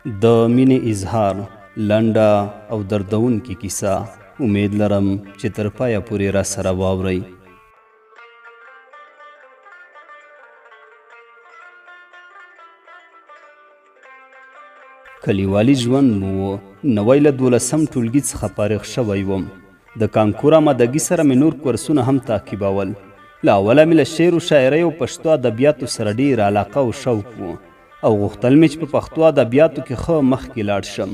د مینې اظهار لنډه او دردونکې کیسه. امید لرم چې تر پایه پورې را سره واورئ. کلیوالي ژوند مو و. نوی له 12م ټولګي څخه فارغ شوی وم. د کانکور آمادګي سره مې نور کورسونه هم تعقیبول. له اوله مې له شعر و شاعرۍ او پښتو ادبیاتو سره ډېر علاقه او شوق و او غوښتل مې چې په پښتو ادبیاتو کې ښه مخکې لاړ شم،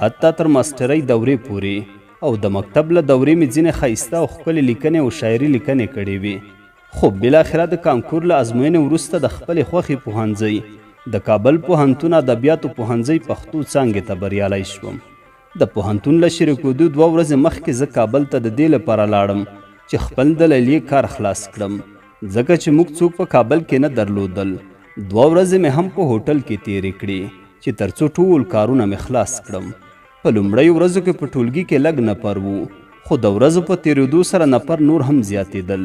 حتی تر ماسټرۍ دورې پورې. او د مکتب له دورې مې ځینې ښایسته او ښکلې لیکنې او شاعري لیکنې کړې وې. خو بالاخره د کانکور له ازموینې وروسته د خپلې خوښې پوهنځۍ د کابل پوهنتون ادبیاتو پوهنځۍ پښتو څانګې ته بریالی شوم. د پوهنتون له شریکېدو 2 ورځې مخکې زه کابل ته د دې لپاره لاړم چې خپل د لیلیې کار خلاص کړم، ځکه چې موږ څوک په کابل کې نه درلودل. 2 ورځې مې هم په هوټل کې تېرې کړې چې تر څو ټول کارونه مې خلاص کړم. په لومړیو ورځو کې په ټولګي کې لږ نفر وو، خو د ورځو په تېرېدو سره نفر نور هم زیاتېدل.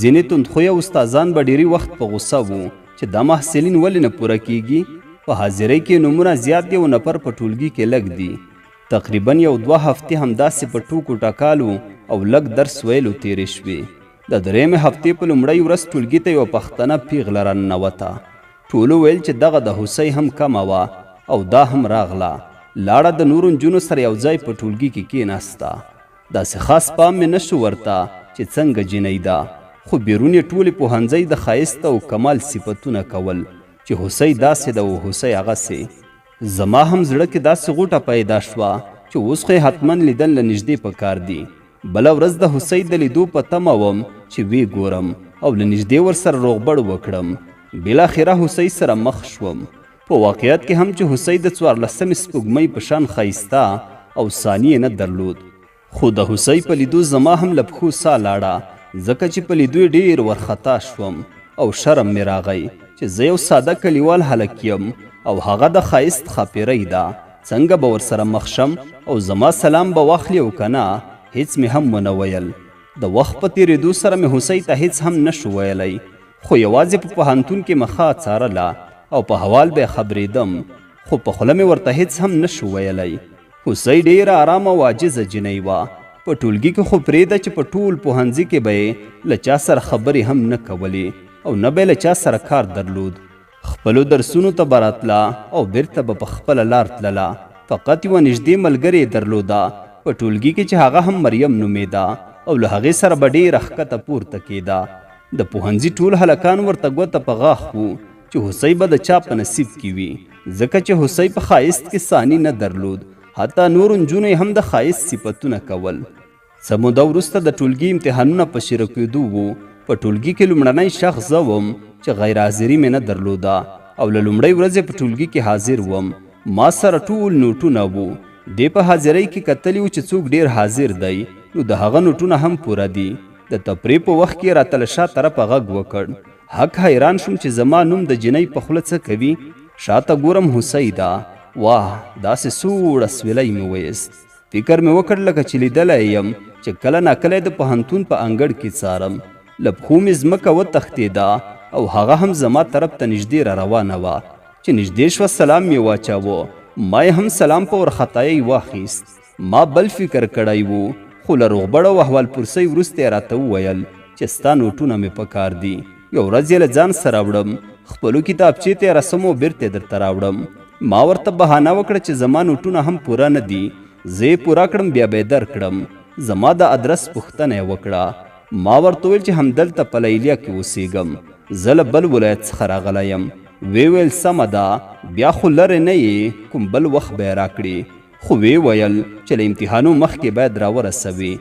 ځینې توندخویه استادان به ډېری وخت په غوسه وو چې دا محصلین ولې نه پوره کیږي، په حاضرۍ کې نومونه زیات دي او نفر په ټولګي کې لږ دي. تقریبا 1-2 هفتې همداسې په ټوکو ټکالو او لږ درس ویلو تېرې شوې. د 3مې هفتې په لومړۍ ورځ ټولګي ته یوه پښتنه پیغله راننوته. ټولو ویل چې دغه د هوسۍ هم کمه وه او دا هم راغله. لاړه د نورو نجونو سره یو ځای په ټولګي کې کېناسته. داسې خاص پام مې نه شو ورته چې څنګه جینۍ ده، خو بیرون یې ټولې پوهنځۍ د ښایست او کمال صفتونه کول چې هوسۍ داسې ده او هوسۍ هغسې. زما هم زړه کې داسې غوټه پیدا شوه چې اوس خو یې حتما لیدل له نږدې پکار دي. بله ورځ د هوسۍ د لیدو په تمه وم چې ویې ګورم او له نږدې ورسره روغبړ وکړم. بالاخره هوسۍ سره مخ شوم. په واقعیت کې هم چې هوسۍ د 14مې سپوږمۍ په شان ښایسته او ثاني یې نه درلود. خو د هوسۍ په لیدو زما هم له پښو ساه لاړه، ځکه چې په لیدو یې ډېر ورخطا شوم او شرم مې راغی چې زه یو ساده کلیوال هلک یم او هغه د ښایست ښاپیرۍ ده. څنګه به ورسره مخ شم او زما سلام به واخلي او که نه؟ هیڅ مې هم ونه ویل. د وخت په تېرېدو سره مې هوسۍ ته هیڅ هم نه شو ویلی، خو یوازې په پوهنتون کې مخه څارله او په حوال به یې خبرېدم، خو په خوله مې ورته هیڅ هم نه شو ویلی. هوسۍ ډېره ارامه او عاجزه جینۍ وه. په ټولګي کې خو پرېږده چې په ټول پوهنځي کې به یې له چا سره خبرې هم نه کولې او نه به یې له چا سره کار درلود. خپلو درسونو ته به راتله او بیرته به په خپله لار تلله. فقط یوه نږدې ملګرې یې درلوده په ټولګي کې چې هغه هم مریم نومېده او له هغې سره به ډېره ښکته پورته کېده. د پوهنځي ټول هلکان ورته ګوته په غاښ وو چې هوسۍ به د چا په نصیب کې وي، ځکه چې هوسۍ په ښایست کې ثاني نه درلود. حتی نورو نجونو هم د ښایست صفتونه کول. څه موده وروسته د ټولګي امتحانونه په شروع کېدو وو. په ټولګي کې لومړنی شخص زه وم چې غیر حاضري مې نه درلوده او له لومړۍ ورځې په ټولګي کې حاضر وم. ما سره ټول نوټونه وو. دې په حاضرۍ کې کتلي وو چې څوک ډېر حاضر دی نو د هغه نوټونه هم پوره دي. د تفریح په وخت کې راته له شا طرفه غږ وکړ. حق حیران شوم چې زما نوم د جینۍ په خوله څه کوي. شاته ګورم هوسۍ ده. واه، داسې سوړ اسویلی مې ویست. فکر مې وکړ لکه چې لیدلی یم چې کله ناکله د پوهنتون په انګړ کې څارم. له پښو مې ځمکه وتښتېده او هغه هم زما طرف ته نږدې را روانه وه. چې نږدې شوه سلام مې واچاوه. ما یې هم سلام په ورخطایۍ واخیست. ما بل فکر کړی و، خو له روغبړ او احوال پرسۍ وروسته یې راته وویل چې ستا نوټونه مې پکار دي. یو ورځ یې له ځان سره وړم، خپلو کتابچې ته یې رسم او بیرته یې درته راوړم. ما ورته بهانه وکړه چې زما نوټونه هم پوره نه دي، زه یې پوره کړم بیا به یې درکړم. زما د ادرس پوښتنه یې وکړه. ما ورته وویل چې همدلته په لیلیه کې اوسېږم، زه له بل ولایت څخه راغلی یم. ویې ویل سمه ده، بیا خو لرې نه یې، کوم بل وخت به یې راکړې. خو ویې ویل چې له امتحانو مخکې باید راورسوي.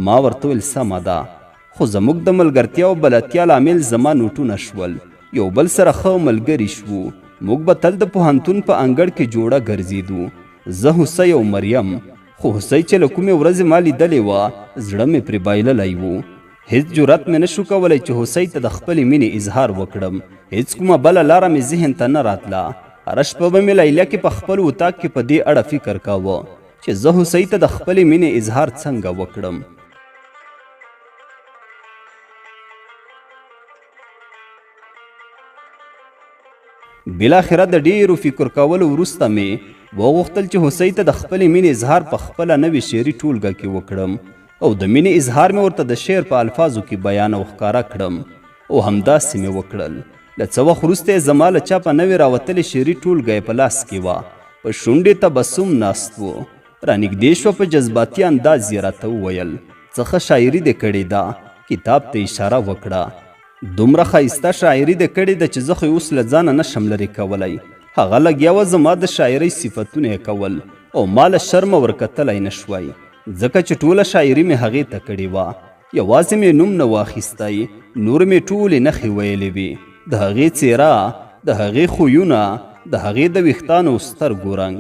ما ورته ویل سمه ده، خو زموږ د ملګرتیا او بلدتیا لامل زما نوټونه شول. یو بل سره ښه ملګري شوو. موږ به تل د پوهنتون په انګړ کې جوړه ګرځېدو، زه هوسۍ او مریم. خو هوسۍ چې له کومې ورځې ما لیدلې وه زړه مې پرې بایللی و. هیڅ جرأت مې نه شو کولی چې هوسۍ ته د خپلې مینې اظهار وکړم. هیڅ کومه بله لاره مې ذهن ته نه راتله. هره شپه به مې لیلیه کې په خپل اتاق کې په دې اړه فکر کاوه چې زه هوسۍ ته د خپلې مینې اظهار څنګه وکړم. بالاخره د ډیرو فکر کولو وروسته مې وغوښتل چې هوسۍ ته د خپلې مینې اظهار په خپله نوې شعري ټولګه کې وکړم او د مینې اظهار مې ورته د شعر په الفاظو کې بیان او ښکاره کړم او همداسې مې وکړل. له څه وخت وروسته یې زما له چا په نوې راوتلې شعري ټولګه یې په لاس کې وه. په شونډې تبسم ناست و. رانږدې شوه، په جذباتي انداز یې راته وویل څه ښه شاعري دې کړې ده. کتاب ته اشاره وکړه. دومره ښایسته شاعري دې کړې ده چې زه خو اوس له ځانه نشم لرې کولی. هغه لګیا وه زما د شاعرۍ صفتونه یې کول او ما له شرمه ورکتلی نه شوی، ځکه چې ټوله شاعري مې هغې ته کړې وه. یوازې مې نوم نه واخیستی، نور مې ټولې نښې ویلې وې. د هغې څېره، د هغې خویونه، د هغې د ویښتانو سترګو رنګ،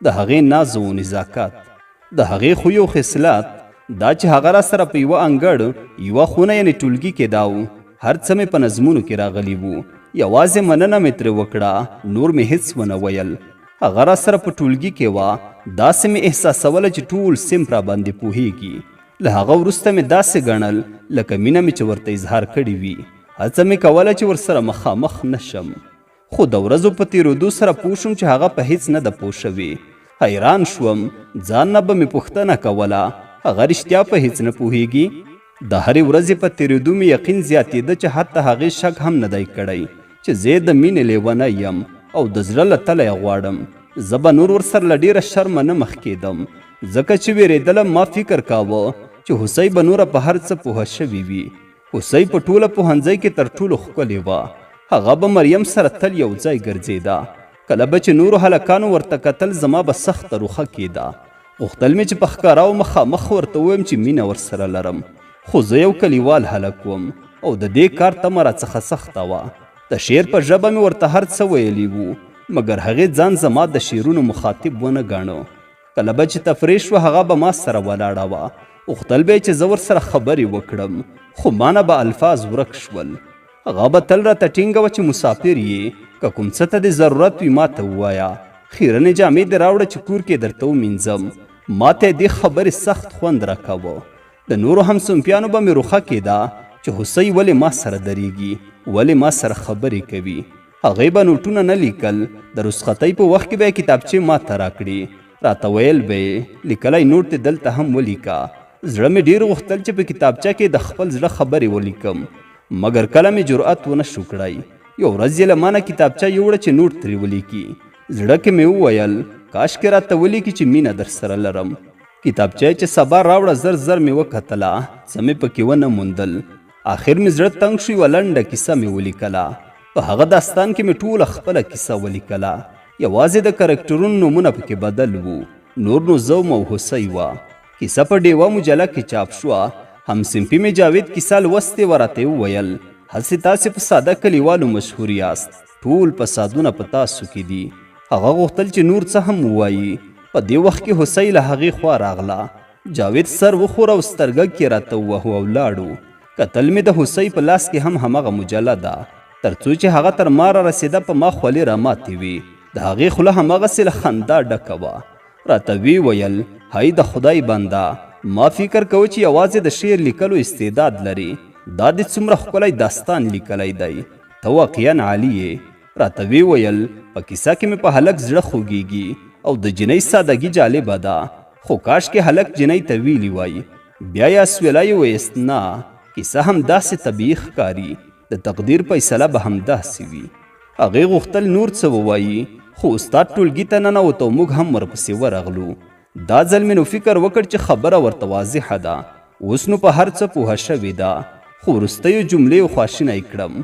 د هغې ناز و نزاکت، د هغې خوی او خصلت، دا چې هغه را سره په یوه انګړ یوه خونه یعنې ټولګي کې دا و. هر څه مې په نظمونو کې راغلي وو. یوازې مننه مې ترې وکړه، نور مې هیڅ ونه ویل. هغه را سره په ټولګي کې وه. داسې مې احساسوله چې ټول صنف را باندې پوهیږي. له هغه وروسته مې داسې ګڼل لکه مینه مې چې ورته اظهار کړې وي. هڅه مې کوله چې ورسره مخامخ نشم، خو د ورځو په تېرېدو سره پوه شوم چې هغه په هیڅ نه ده پوه شوې. حیران شوم، ځان نه به مې پوښتنه کوله هغه رښتیا په هیڅ نه پوهیږي. د هرې ورځې په تېرېدو مې یقین زیاتېده چې حتی هغې شک هم نه دی کړی چې زه د مینې لیونی یم او د زړه له تله یې غواړم. زه به نور ورسره له ډېره شرمه نه مخ کېدم، ځکه چې وېرېدلم. ما فکر کاوه چې هوسۍ به نوره په هر څه پوهه شوې وي. هوسۍ په ټوله پوهنځۍ کې تر ټولو ښکلې وه. هغه به مریم سره تل یو ځای ګرځېده. کله به چې نورو هلکانو ورته کتل زما به سخته روخه کېده. غوښتل مې چې په ښکاره او مخامخ ورته ووایم چې مینه ورسره لرم، خو زه یو کلیوال هلک وم او د دې کار تمه راڅخه سخته وه. د شعر په ژبه مې ورته هر څه ویلي وو، مګر هغې ځان زما د شعرونو مخاطب ونه ګاڼه. کله به چې تفریح شوه هغه به ما سره ولاړه وه. غوښتل به یې چې زه ورسره خبرې وکړم، خو ما نه به الفاظ ورک شول. هغه به تل راته ټینګه وه چې مسافر یې، که کوم څه ته دې ضرورت وي ما ته ووایه. خیرنې جامې دې راوړه چې کور کې درته ومینځم. ما ته یې دې خبرې سخت خوند راکاوه. د نورو همصنفیانو به مې روخه کېده چې هوسۍ ولې ما سره درېږي، ولې ما سره خبرې کوي. هغې به نوټونه نه لیکل. د رخصتۍ په وخت کې به یې کتابچې ما ته راکړي. راته ویل به یې لیکلی نوټ دې دلته هم ولیکه. زړه مې ډېر غوښتل چې په کتابچه کې د خپل زړه خبرې ولیکم، مګر کله مې جرأت ونه شو کړی. یو ورځ یې له ما نه کتابچه یوړه چې نوټ ترې ولیکي. زړه کې مې وویل کاشکې راته ولیکي چې مینه در سره لرم. کتابچه چې سبا راوړه زر زر مې وکتله، څه مې پکې ونه موندل. آخر مې زړه تنګ شو، یوه لنډه کیسه مې ولیکله. په هغه داستان کې مې ټوله خپله کیسه ولیکله. یوازې د کرکټرونو نومونه پکې بدل وو، نور نو زه وم او هوسۍ وه. کیسه په ډیوه مجله کې چاپ شوه. همصنفي مې جاوید کیسه لوستې وه. راته وویل هسې تاسې په ساده کلیوالو مشهور یاست، ټول فسادونه په تاسو کې دي. هغه غوښتل چې نور څه هم ووایي. په دې وخت کې هوسۍ له هغې خوا راغله. جاوید سر وخوره او سترګک یې راته ووهو او لاړو. کتل مې د هوسۍ په لاس کې هم همغه مجله ده، تر څو چې هغه تر ما را رسېده په ما خولې راماتې وې. د هغې خوله هماغسې له خندا ډکه وه. راته ویې ویل هی د خدای بنده، ما فکر کوه چې یوازې د شعر لیکلو استعداد لري. دا دې څومره ښکلی داستان لیکلی دی، ته واقعا عالي یې. راته ویې ویل په کیسه کې مې په هلک زړه خوږیږي او د جنۍ سادګي جالبه ده، خو کاشکې هلک جنۍ ته ویلي وای. بیا یې اسویلی ویست نه، کیسه هم داسې طبیعي ښکاري، د تقدیر فیصله به همداسې وي. هغې غوښتل نور څه ووایي، خو استاد ټولګي ته ننوت او موږ هم ورپسې ورغلو. دا ځل مې نو فکر وکړ چې خبره ورته واضحه ده، اوس نو په هر څه پوهه شوې ده. خو وروستیو جملې خواشینی کړم،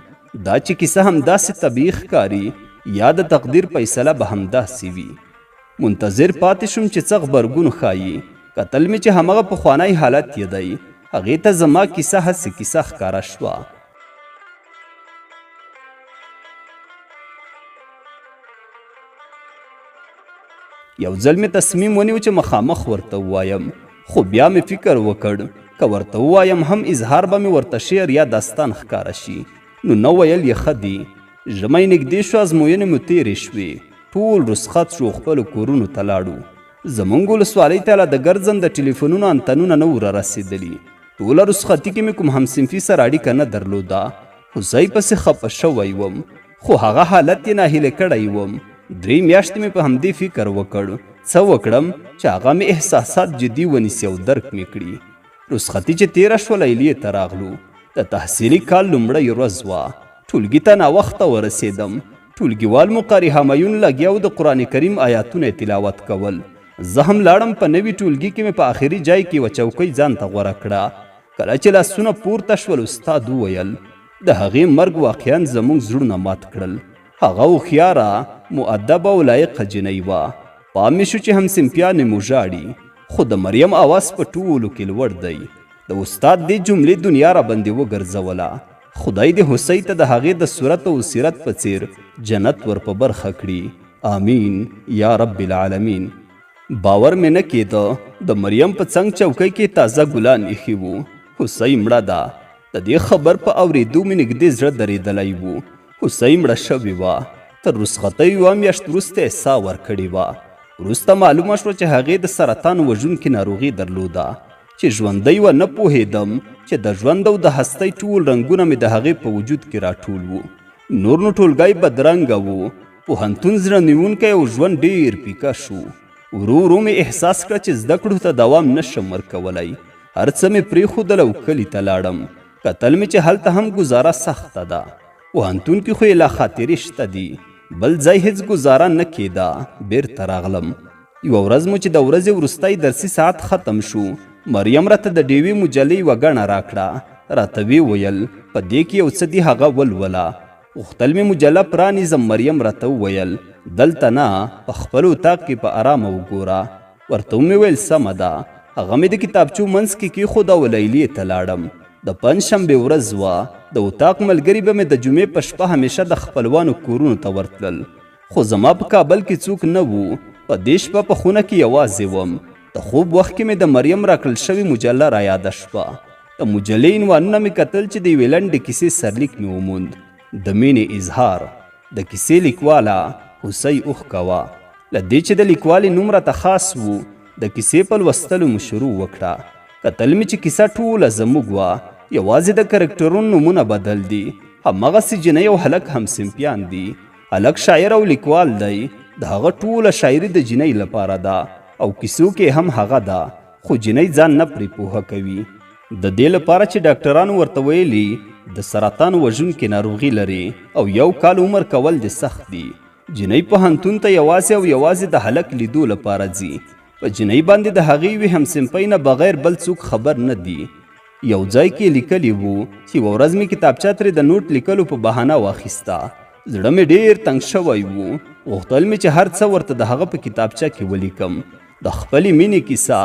دا چې کیسه همداسې طبیعي ښکاري یا د تقدیر فیصله به همداسې وي. منتظر پاتې شوم چې څه غبرګون ښایي. کتل مې چې همغه پخوانی حالت یې دی. هغې ته زما کیسه هسې کیسه ښکاره شوه. یو ځل مې تصمیم ونیو چې مخامخ ورته ووایم، خو بیا مې فکر وکړ که ورته ووایم هم اظهار به مې ورته شعر یا داستان ښکاره شي، نو نه ویل یې ښه دي. ژمی نږدې شو، ازموینې مو تېرې شوې، ټول رخصت شو، خپلو کورونو ته لاړو. زموږ ولسوالۍ ته لا د ګرځند د ټلیفونونو انتنونه نه وو رارسېدلي. ټوله رخصتي کې مې کوم همصنفي سره اړیکه نه درلوده. هوسۍ پسې خفه شوی وم، خو هغه حالت یې ناهیله کړی وم. 3 میاشتې مې په همدې فکر وکړ څه وکړم چې هغه مې احساسات جدي ونیسي او درک مې کړي. رخصتي چې تېره شوه لیلیې ته راغلو. د تحصیلي کال لومړۍ ورځ وه. ټولګي ته ناوخته ورسېدم. ټولګیوال مو قاري همایون لګیا و د قرآن کریم آیاتونه تلاوت کول. زه هم لاړم. په نوي ټولګي کې مې په آخري جای کې یوه چوکۍ ځان ته غوره کړه. کله چې لاسونه پورته شول استاد وویل د هغې مرګ واقعا زموږ زړونه مات کړل. هغه هوښیاره مؤدبه او لایقه جنۍ وه. پام مې شو چې همصنفیانې مو ژاړي. خو د مریم اواز په ټولو کې لوړ دی. د استاد دې جملې دنیا را باندې وګرځوله. خدای دې هوسۍ ته د هغې د صورت او سیرت په څیر جنت ور په برخه کړي. آمین یا رب العالمین. باور مې نه کېده د مریم په څنګ چوکۍ کې تازه ګلان ایښي وو. هوسۍ مړه ده. د دې خبر په اورېدو مې نږدې زړه درېدلی و. هوسۍ مړه شوې وه. تر رخصتۍ یوه میاشت وروسته یې ساه ورکړې وه. وروسته معلومه شوه چې هغې د سرطان وژونکې ناروغي درلوده. چې ژوندی و نه پوهېدم چې د ژوند او د هستۍ ټول رنګونه مې د هغې په وجود کې راټول وو. نور نو ټولګی بدرنګه وو. پوهنتون زړه نیونکی او ژوند ډېر پیکه شو. ورو ورو مې احساس کړه چې زده کړو ته دوام نشم ورکولی. هر څه مې پرېښودل او کلي ته لاړم. کتل مې چې هلته هم ګزاره سخته ده. پوهنتون کې خو یې لا خاطرې شته دي. بل ځای هیڅ ګزاره نه کېده. بیرته راغلم. یوه ورځ مو چې د ورځې وروستی درسي ساعت ختم شو مریم راته د ډیوې مجلې یوه ګڼه راکړه. راته ویې ویل په دې کې یو څه دي هغه ولوله. غوښتل مې مجله پرانیزم. مریم راته وویل دلته نه په خپل اطاق کې په ارامه وګوره. ورته مې ویل سمه ده. هغه مې د کتابچو منځ کې کېښوده او لیلیې ته لاړم. د پنجشنبې ورځ وه. د اطاق ملګري به مې د جمعې په شپه همیشه د خپلوانو کورونو ته ورتلل. خو زما په کابل کې څوک نه وو. په دې شپه په خونه کې یوازې وم. د خوب وخت کې مې د مریم راکړل شوې مجله را یاده شوه. د مجلې عنوانونه مې کتل چې د یوې لنډې کیسې سرلیک مې وموند. د مینې اظهار. د کیسې لیکواله هوسۍ اوښکه وه. له دې چې د لیکوالې نوم راته خاص و د کیسې په لوستلو مې شروع وکړه. کتل مې چې کیسه ټوله زموږ وه. یوازې د کرکټرونو نومونه بدل دي. همغسې جنۍ او هلک همصنفیان دي. هلک شاعر او لیکوال دی. د هغه ټوله شاعري د جنۍ لپاره ده او کیسو کې هم هغه ده. خو جنۍ ځان نه پرې پوهه کوي. د دې لپاره چې ډاکټرانو ورته ویلي د سرطان وژونکې ناروغي لري او 1 کال عمر کول دې سخت دي. جنۍ پوهنتون ته یوازې او یوازې د هلک لیدو لپاره ځي. په جنۍ باندې د هغې یوې همصنفۍ نه بغیر بل څوک خبر نه دي. یو ځای کې لیکلي وو چې یوه ورځ مې کتابچه ترې د نوټ لیکلو په بهانه واخیسته. زړه مې ډېر تنګ شوی و. غوښتل مې چې هر څه ورته د هغه په کتابچه کې ولیکم. د خپلې مینې کیسه،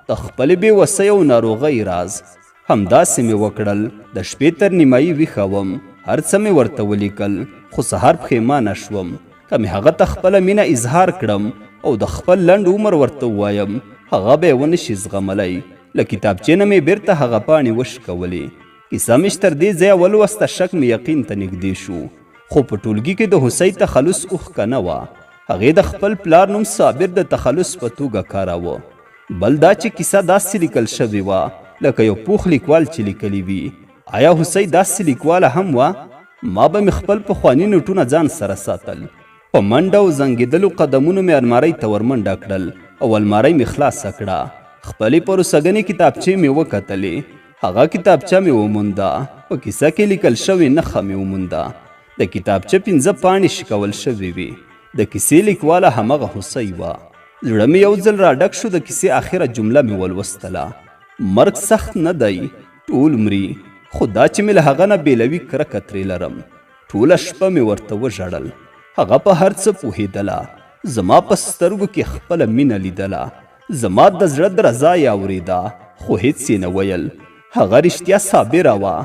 د خپلې بېوسۍ او ناروغۍ راز. همداسې مې وکړل. د شپې تر نیمایي ویښه وم. هر څه مې ورته ولیکل. خو سهار پښیمانه شوم. که مې هغه ته خپله مینه اظهار کړم او د خپل لنډ عمر ورته ووایم هغه به یې ونشي زغملی. له کتابچې نه مې بیرته هغه پاڼې وشکولې. کیسه مې تر دې ځایه ولوسته شک مې یقین ته نږدې شو. خو په ټولګي کې د هوسۍ تخلص اوښکه نه وه. هغې د خپل پلار نوم صابر د تخلص په توګه کاراوه. بل دا چې کیسه داسې لیکل شوې وه لکه یو پوخ لیکوال چې لیکلي وي. آیا هوسۍ داسې لیکواله هم وه؟ ما به مې خپل پخواني نوټونه ځان سره ساتل. په منډه او زنګېدلو قدمونو مې المارۍ ته ورمنډه کړل او المارۍ مې خلاصه کړه. خپلې پروسږنې کتابچې مې وکتلې. هغه کتابچه مې ومونده. په کیسه کې لیکل شوې نښه مې ومونده. د کتابچه 5 پاڼې شکول شوې وې. د کیسې لیکواله همغه هوسۍ وه. زړه مې یو ځل راډک شو. د کیسې آخره جمله مې ولوستله. مرګ سخت نه دی، ټول مري، خو دا چې مې له هغه نه بېلوي کرکه ترې لرم. ټوله شپه مې ورته وژړل. هغه په هر څه پوهېدله. زما په سترګو کې خپله مینه لیدله. زما د زړه درزا یې اورېده خو هیڅ یې نه ویل. هغه رښتیا صابره وه.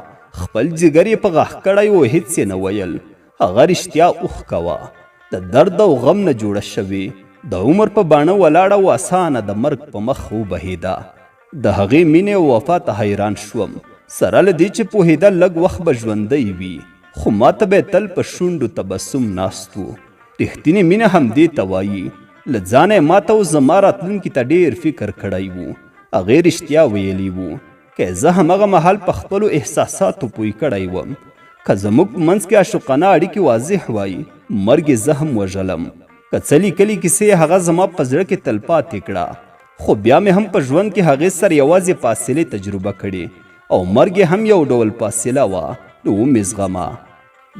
خپل جګر یې په غاښ کړی و، هیڅ یې نه ویل. هغه رښتیا اوښکه وه، د درد او غم نه جوړه شوې. د عمر په باڼه ولاړه و، اسانه د مرګ په مخ وبهېده. د هغې مینې او وفا ته حیران شوم. سره له دې چې پوهېده لږ وخت به ژوندی وي، خو ما ته به یې تل په شونډو تبسم ناست و. رښتینې مینه همدې ته وایي. له ځانه یې ما ته او زما راتلونکي ته ډېر فکر کړی و. هغې رښتیا ویلي و. که زه همغه مهال په خپلو احساساتو پوه کړی وم، که زموږ په منځ کې عاشقانه اړیکې واضح وای مرګ یې زه هم وژلم. که څه لیکلي کیسې هغه زما په زړه کې تلپاتې کړه، خو بیا مې هم په ژوند کې هغې سره یوازې فاصلې تجربه کړې او مرګ یې هم یو ډول فاصله وه. نو ومې زغمه.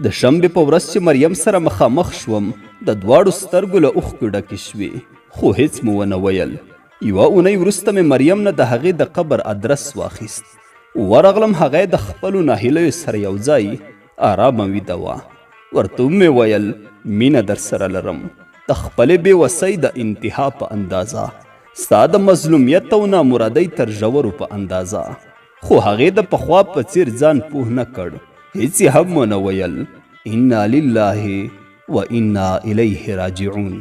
د شنبې په ورځ چې مریم سره مخامخ شوم د دواړو سترګو له اوښکو ډکې شوې، خو هیڅ مو ونه ویل. یوه اونۍ وروسته مې مریم نه د هغې د قبر ادرس واخیست. ورغلم، هغه د خپلو ناهیلیو سره یو ځای آرامه ویده وه. ورته ومې ویل مینه در سره لرم، د خپلې بېوسۍ د انتها په اندازه، ستا د مظلومیت او نامرادۍ تر ژورو په اندازه. خو هغې د پخوا په څیر ځان پوه نه کړ، هیڅ یې هم ونه ویل. انا لله و انا الیه راجعون.